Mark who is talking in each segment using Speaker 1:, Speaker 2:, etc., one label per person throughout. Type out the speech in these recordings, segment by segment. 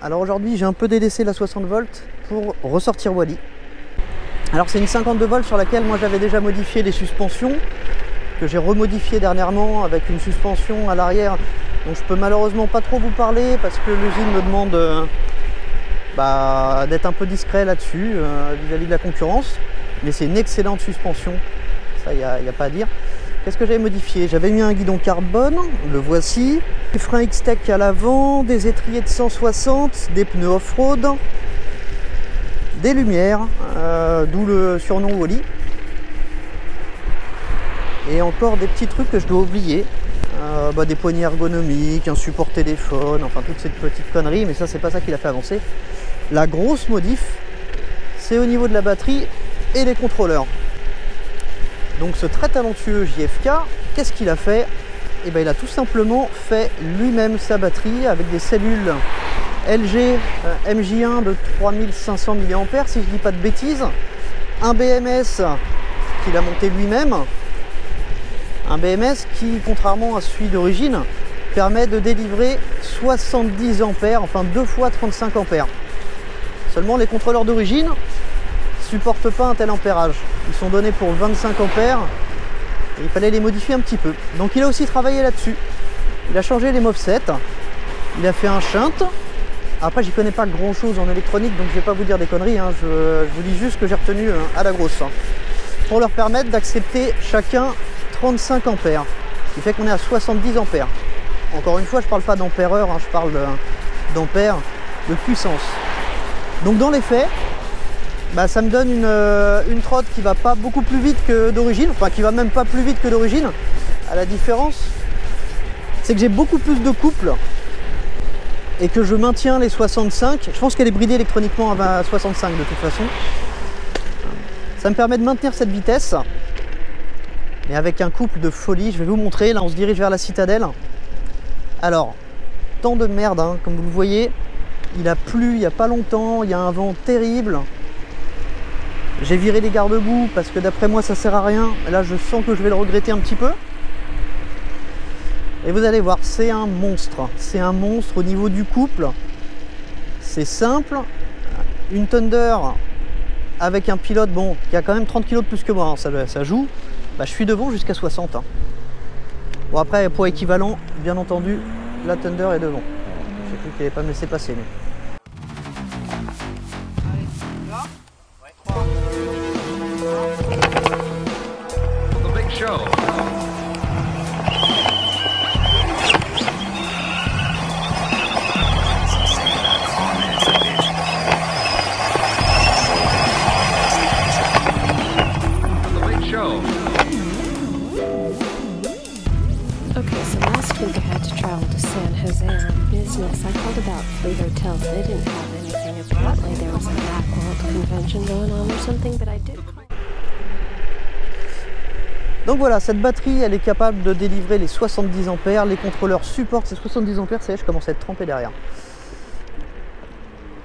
Speaker 1: Alors aujourd'hui j'ai un peu délaissé la 60 volts pour ressortir Wally. Alors c'est une 52 volts sur laquelle moi j'avais déjà modifié les suspensions, que j'ai remodifié dernièrement avec une suspension à l'arrière dont je peux malheureusement pas trop vous parler parce que l'usine me demande d'être un peu discret là-dessus vis-à-vis de la concurrence. Mais c'est une excellente suspension, ça il n'y a pas à dire. Qu'est-ce que j'avais modifié? J'avais mis un guidon carbone, le voici, des freins X-Tech à l'avant, des étriers de 160, des pneus off-road, des lumières, d'où le surnom Wally. Et encore des petits trucs que je dois oublier, des poignées ergonomiques, un support téléphone, enfin toutes ces petites conneries, mais ça c'est pas ça qui l'a fait avancer. La grosse modif, c'est au niveau de la batterie et les contrôleurs. Donc ce très talentueux JFK, qu'est-ce qu'il a fait? Eh bien, il a tout simplement fait lui-même sa batterie avec des cellules LG MJ1 de 3500 mAh, si je dis pas de bêtises, un BMS qu'il a monté lui-même, un BMS qui, contrairement à celui d'origine, permet de délivrer 70 ampères, enfin 2 fois 35 ampères. Seulement les contrôleurs d'origine supportent pas un tel ampérage. Ils sont donnés pour 25 ampères et il fallait les modifier un petit peu. Donc il a aussi travaillé là-dessus. Il a changé les MOVSET, il a fait un shunt. Après j'y connais pas grand chose en électronique donc je vais pas vous dire des conneries, hein. Je vous dis juste que j'ai retenu à la grosse. Pour leur permettre d'accepter chacun 35 ampères. Ce qui fait qu'on est à 70 ampères. Encore une fois je parle pas d'ampère-heure, hein, je parle d'ampères de puissance. Donc dans les faits, ça me donne une trotte qui va pas beaucoup plus vite que d'origine, enfin qui va même pas plus vite que d'origine. À la différence, c'est que j'ai beaucoup plus de couple et que je maintiens les 65. Je pense qu'elle est bridée électroniquement à 65 de toute façon. Ça me permet de maintenir cette vitesse, mais avec un couple de folie. Je vais vous montrer, là on se dirige vers la citadelle. Alors, temps de merde, hein, comme vous le voyez, il a plu il n'y a pas longtemps, il y a un vent terrible. J'ai viré les garde-boue parce que d'après moi ça sert à rien. Là je sens que je vais le regretter un petit peu. Et vous allez voir, c'est un monstre. C'est un monstre au niveau du couple. C'est simple. Une Thunder avec un pilote qui a quand même 30 kg de plus que moi, hein, ça joue. Je suis devant jusqu'à 60. Hein. Bon après pour équivalent, bien entendu, la Thunder est devant. J'ai cru qu'elle n'allait pas me laisser passer. Mais...
Speaker 2: Show.
Speaker 3: Okay, so last week I had to travel to San Jose on business. I called about 3 hotels. They didn't have anything. Apparently there was a Macworld convention going on or something, but I did.
Speaker 1: Donc voilà, cette batterie, elle est capable de délivrer les 70 ampères. Les contrôleurs supportent ces 70 ampères. Ça y est, je commence à être trempé derrière.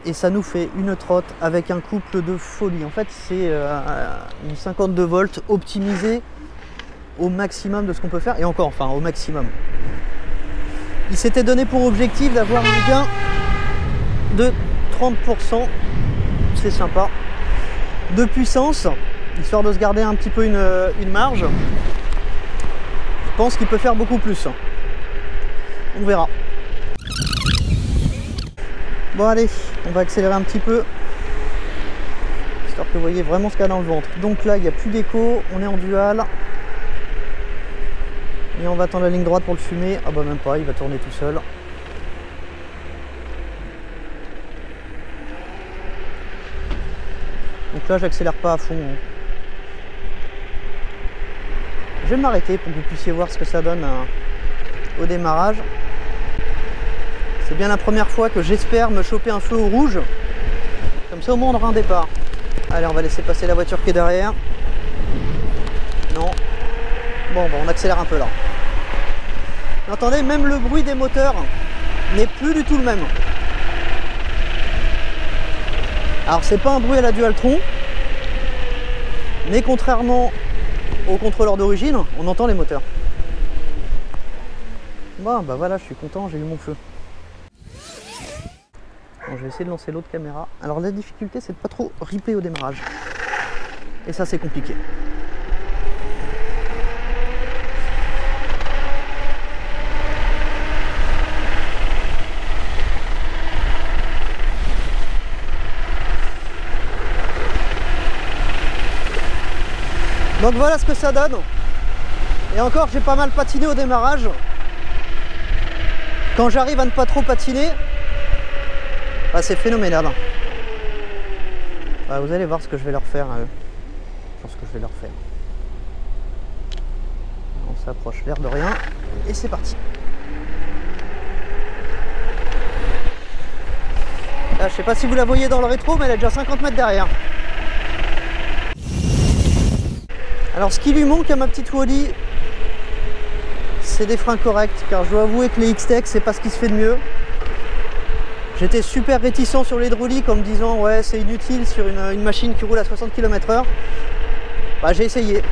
Speaker 1: Et ça nous fait une trotte avec un couple de folie. En fait, c'est une 52 volts optimisée au maximum de ce qu'on peut faire. Et encore, enfin, au maximum. Il s'était donné pour objectif d'avoir un gain de 30%. C'est sympa. De puissance. Histoire de se garder un petit peu une marge. Je pense qu'il peut faire beaucoup plus. On verra. Bon allez, on va accélérer un petit peu. Histoire que vous voyez vraiment ce qu'il y a dans le ventre. Donc là, il n'y a plus d'écho, on est en dual. Et on va attendre la ligne droite pour le fumer. Ah bah même pas, il va tourner tout seul. Donc là, j'accélère pas à fond. Je vais m'arrêter pour que vous puissiez voir ce que ça donne au démarrage. C'est bien la première fois que j'espère me choper un feu au rouge. Comme ça au moins on aura un départ. Allez, on va laisser passer la voiture qui est derrière. Non. Bon, on accélère un peu là. Mais entendez, même le bruit des moteurs n'est plus du tout le même. Alors c'est pas un bruit à la Dualtron, mais contrairement au contrôleur d'origine, on entend les moteurs. Bon, bah voilà, je suis content, j'ai eu mon feu. Donc, je vais essayer de lancer l'autre caméra. Alors la difficulté, c'est de pas trop ripper au démarrage. Et ça, c'est compliqué. Donc voilà ce que ça donne. Et encore, j'ai pas mal patiné au démarrage. Quand j'arrive à ne pas trop patiner, bah, c'est phénoménal. Bah, vous allez voir ce que je vais leur faire. Je pense que je vais leur faire. On s'approche l'air de rien. Et c'est parti. Là, je sais pas si vous la voyez dans le rétro, mais elle est déjà 50 mètres derrière. Alors ce qui lui manque à ma petite Wally, c'est des freins corrects, car je dois avouer que les X-Tech, c'est pas ce qui se fait de mieux. J'étais super réticent sur l'hydraulique en me disant ouais, c'est inutile sur une machine qui roule à 60 km/h. Bah, j'ai essayé.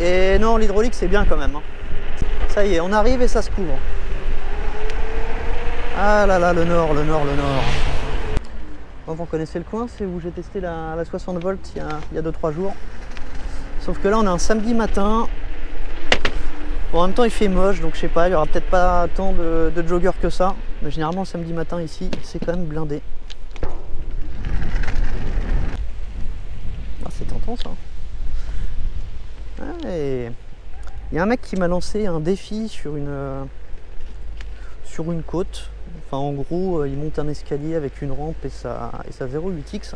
Speaker 1: Et non, l'hydraulique c'est bien quand même. Ça y est, on arrive et ça se couvre. Ah là là, le nord, le nord, le nord. Bon, vous connaissez le coin, c'est où j'ai testé la 60 volts il y a 2-3 jours. Sauf que là on est un samedi matin. Bon, en même temps il fait moche, donc je sais pas, il y aura peut-être pas tant de joggers que ça. Mais généralement le samedi matin ici, c'est quand même blindé. Ah, c'est tentant ça. Ah, et il y a un mec qui m'a lancé un défi sur une côte. Enfin en gros il monte un escalier avec une rampe et sa 0.8X.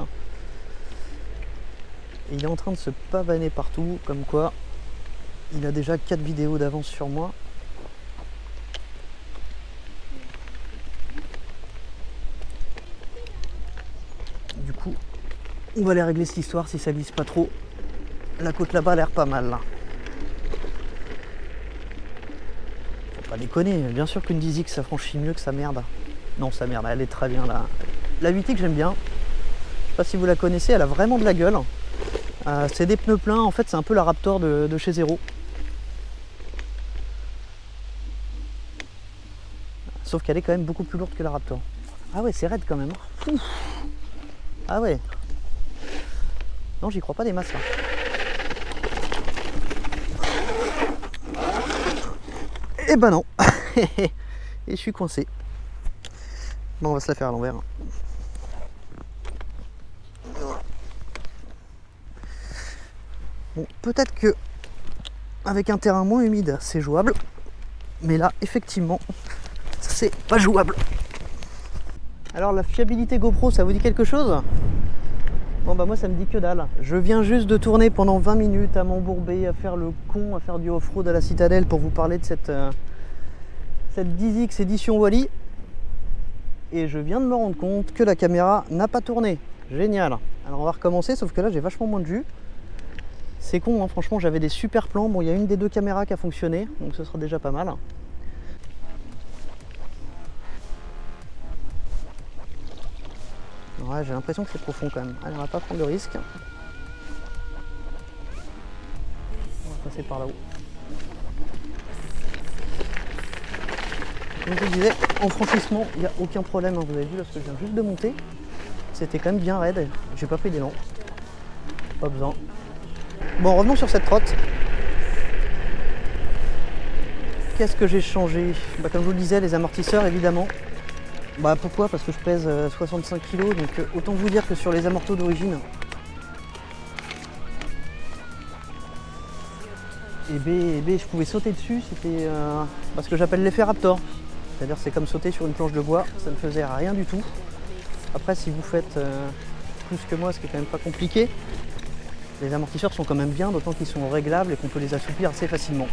Speaker 1: Et il est en train de se pavaner partout, comme quoi il a déjà 4 vidéos d'avance sur moi. Du coup, on va aller régler cette histoire si ça glisse pas trop. La côte là-bas a l'air pas mal. Là. Faut pas déconner, bien sûr qu'une 10X ça franchit mieux que sa merde. Non, sa merde, elle est très bien là. La 8X j'aime bien. Je sais pas si vous la connaissez, elle a vraiment de la gueule. C'est des pneus pleins, en fait c'est un peu la Raptor de chez Zero. Sauf qu'elle est quand même beaucoup plus lourde que la Raptor. Ah ouais, c'est raide quand même. Ouf. Ah ouais. Non, j'y crois pas des masses là. Eh ben non. Et je suis coincé. Bon, on va se la faire à l'envers. Bon, peut-être que avec un terrain moins humide, c'est jouable. Mais là, effectivement, c'est pas jouable. Alors, la fiabilité GoPro, ça vous dit quelque chose? Bon, bah moi, ça me dit que dalle. Je viens juste de tourner pendant 20 minutes à m'embourber, à faire le con, à faire du off-road à la Citadelle pour vous parler de cette 10X édition Wally. Et je viens de me rendre compte que la caméra n'a pas tourné. Génial. Alors, on va recommencer, sauf que là, j'ai vachement moins de jus. C'est con, hein, franchement, j'avais des super plans. Bon, il y a une des 2 caméras qui a fonctionné, donc ce sera déjà pas mal. Ouais, j'ai l'impression que c'est profond quand même. Allez, on va pas prendre de risque. On va passer par là-haut. Comme je vous disais, en franchissement, il n'y a aucun problème. Hein. Vous avez vu, là, ce que je viens juste de monter, c'était quand même bien raide. J'ai pas pris d'élan. Pas besoin. Bon, revenons sur cette trotte. Qu'est-ce que j'ai changé? Bah, comme je vous le disais, les amortisseurs évidemment. Bah pourquoi? Parce que je pèse 65 kg, donc autant vous dire que sur les amortos d'origine, je pouvais sauter dessus, c'était ce que j'appelle l'effet Raptor. C'est-à-dire c'est comme sauter sur une planche de bois, ça ne faisait rien du tout. Après si vous faites plus que moi, ce qui est quand même pas compliqué, les amortisseurs sont quand même bien, d'autant qu'ils sont réglables et qu'on peut les assouplir assez facilement.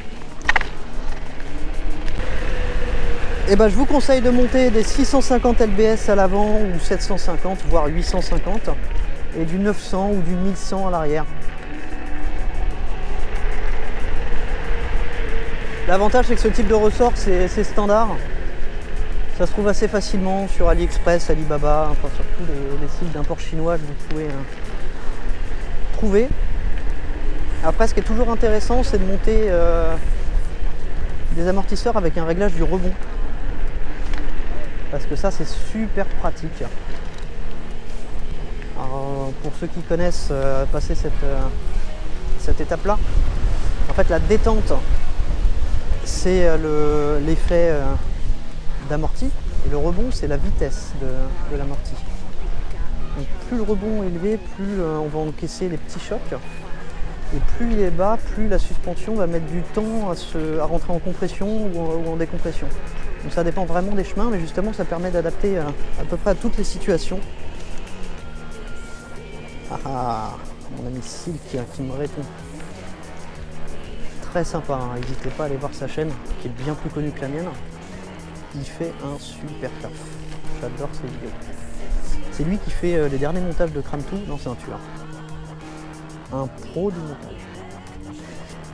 Speaker 1: Et ben, je vous conseille de monter des 650 lbs à l'avant ou 750 voire 850 et du 900 ou du 1100 à l'arrière. L'avantage c'est que ce type de ressort c'est standard. Ça se trouve assez facilement sur AliExpress, Alibaba, enfin sur tous les sites d'import chinois que vous pouvez trouver. Après, ce qui est toujours intéressant, c'est de monter des amortisseurs avec un réglage du rebond. parce que ça c'est super pratique. Alors, pour ceux qui connaissent passer cette étape-là, en fait la détente c'est l'effet d'amorti et le rebond c'est la vitesse de l'amorti. Donc plus le rebond est élevé, plus on va encaisser les petits chocs et plus il est bas, plus la suspension va mettre du temps à rentrer en compression ou en décompression. Donc ça dépend vraiment des chemins, mais justement ça permet d'adapter à peu près à toutes les situations. Ah, mon ami Silk qui me répond. Très sympa, hein. N'hésitez pas à aller voir sa chaîne qui est bien plus connue que la mienne. Il fait un super taf. J'adore ses vidéos. C'est lui qui fait les derniers montages de Crame Tout. Non, c'est un tueur. Un pro du montage.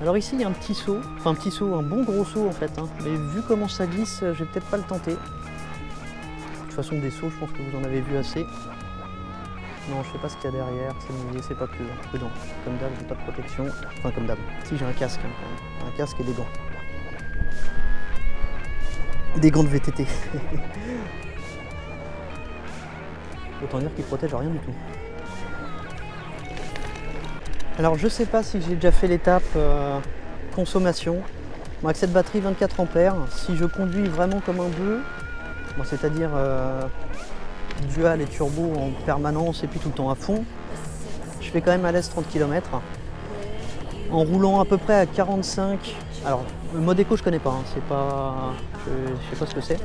Speaker 1: Alors ici il y a un petit saut, enfin un petit saut, un bon gros saut en fait, hein. Mais vu comment ça glisse, je vais peut-être pas le tenter. De toute façon des sauts, je pense que vous en avez vu assez. Non, je sais pas ce qu'il y a derrière, c'est mouillé, c'est pas prudent. Comme d'hab, j'ai pas de protection. Enfin comme d'hab. Si, j'ai un casque, hein, quand même. Un casque et des gants. Des gants de VTT. Autant dire qu'ils protègent rien du tout. Alors je sais pas si j'ai déjà fait l'étape consommation. Bon, avec cette batterie 24 ampères, si je conduis vraiment comme un bœuf, bon, c'est-à-dire dual et turbo en permanence et puis tout le temps à fond, je fais quand même à l'aise 30 km. En roulant à peu près à 45, alors le mode éco je connais pas, hein, c'est pas, je sais pas ce que c'est,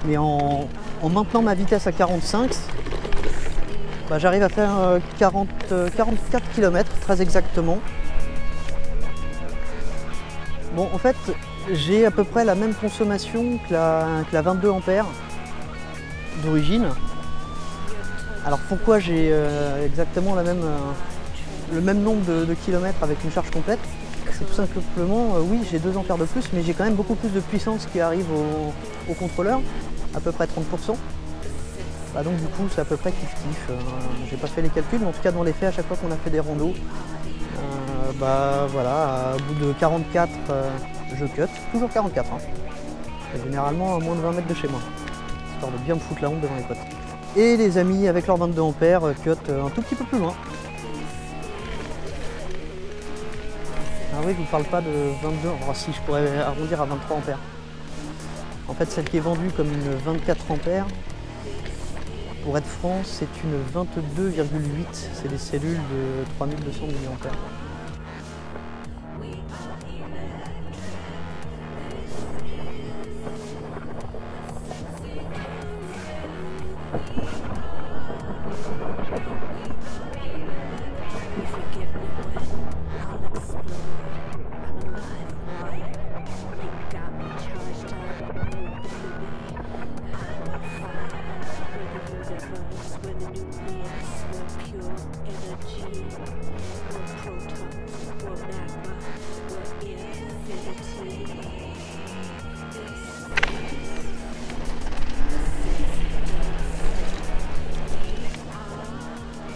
Speaker 1: mais en maintenant ma vitesse à 45, bah, j'arrive à faire 44 km très exactement. Bon en fait j'ai à peu près la même consommation que la 22 ampères d'origine. Alors pourquoi j'ai exactement le même nombre de kilomètres avec une charge complète? C'est tout simplement, oui j'ai 2 ampères de plus, mais j'ai quand même beaucoup plus de puissance qui arrive au contrôleur, à peu près 30%. Bah donc du coup c'est à peu près kiff-kiff. J'ai pas fait les calculs, mais en tout cas dans les faits, à chaque fois qu'on a fait des randos, bah voilà, au bout de 44 je cut, toujours 44 hein. Et généralement à moins de 20 mètres de chez moi, histoire de bien me foutre la honte devant les potes. Et les amis avec leurs 22 ampères cut un tout petit peu plus loin. Ah oui, je vous parle pas de 22, alors si je pourrais arrondir à 23 ampères. En fait celle qui est vendue comme une 24 ampères, pour être franc, c'est une 22,8, c'est des cellules de 3200 mAh.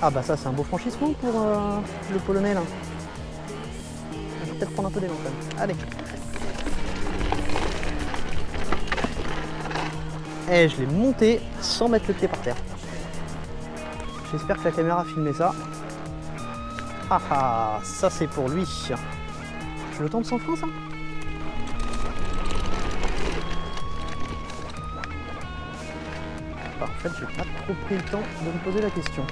Speaker 1: Ah bah ça c'est un beau franchissement pour le polonais là. Je vais peut-être prendre un peu d'élan quand même. Allez. Et je l'ai monté sans mettre le pied par terre. J'espère que la caméra a filmé ça. Ah ah, ça c'est pour lui. Je le tente sans frein ça? Bah, en fait j'ai pas trop pris le temps de me poser la question.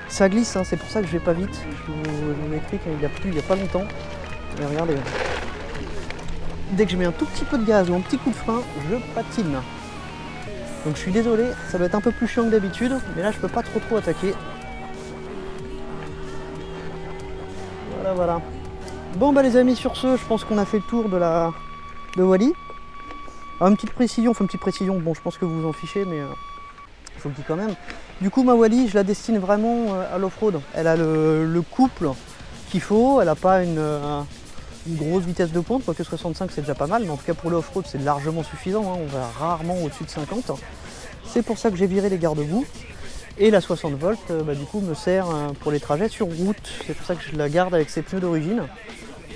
Speaker 1: Ça glisse, hein, c'est pour ça que je vais pas vite. Je vous m'écris qu'il a plu il n'y a pas longtemps. Et regardez, dès que je mets un tout petit peu de gaz ou un petit coup de frein, je patine. Donc je suis désolé, ça doit être un peu plus chiant que d'habitude, mais là je peux pas trop attaquer. Voilà, voilà. Bon bah les amis, sur ce, je pense qu'on a fait le tour de Wally. Alors une petite précision, bon je pense que vous vous en fichez, mais je vous le dis quand même. Du coup ma Wally, je la destine vraiment à l'off-road. Elle a le couple qu'il faut, elle n'a pas une grosse vitesse de pointe, quoique 65 c'est déjà pas mal, mais en tout cas pour le off-road c'est largement suffisant, hein. On va rarement au-dessus de 50. C'est pour ça que j'ai viré les garde-boue. Et la 60 volts bah, du coup me sert pour les trajets sur route. C'est pour ça que je la garde avec ses pneus d'origine,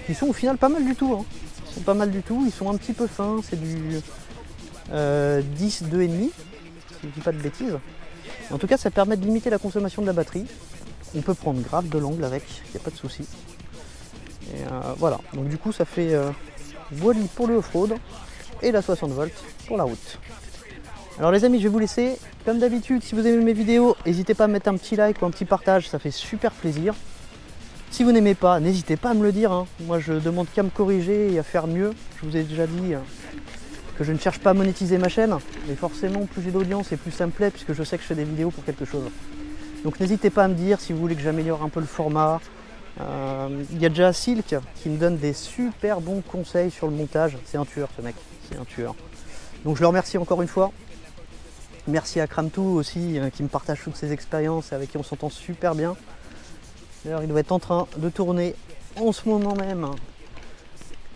Speaker 1: qui sont au final pas mal du tout, hein. Ils sont pas mal du tout, ils sont un petit peu fins, c'est du 10, 2,5, si je dis pas de bêtises. En tout cas, ça permet de limiter la consommation de la batterie. On peut prendre grave de l'angle avec, il n'y a pas de souci. Et voilà, donc du coup ça fait Wally pour le off-road et la 60 volts pour la route. Alors les amis, je vais vous laisser. Comme d'habitude, si vous aimez mes vidéos, n'hésitez pas à mettre un petit like ou un petit partage, ça fait super plaisir. Si vous n'aimez pas, n'hésitez pas à me le dire, hein. Moi je demande qu'à me corriger et à faire mieux. Je vous ai déjà dit que je ne cherche pas à monétiser ma chaîne, mais forcément plus j'ai d'audience et plus ça me plaît puisque je sais que je fais des vidéos pour quelque chose. Donc n'hésitez pas à me dire si vous voulez que j'améliore un peu le format. Il y a déjà Silk qui me donne des super bons conseils sur le montage. C'est un tueur ce mec, c'est un tueur. Donc je le remercie encore une fois. Merci à Kramtou aussi qui me partage toutes ses expériences et avec qui on s'entend super bien. D'ailleurs il doit être en train de tourner en ce moment même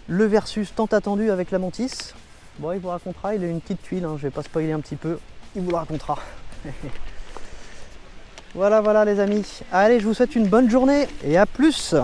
Speaker 1: le versus tant attendu avec la Mantis. Bon, il vous racontera, il a une petite tuile, hein, je vais pas spoiler un petit peu, il vous le racontera. Voilà les amis, allez, je vous souhaite une bonne journée et à plus.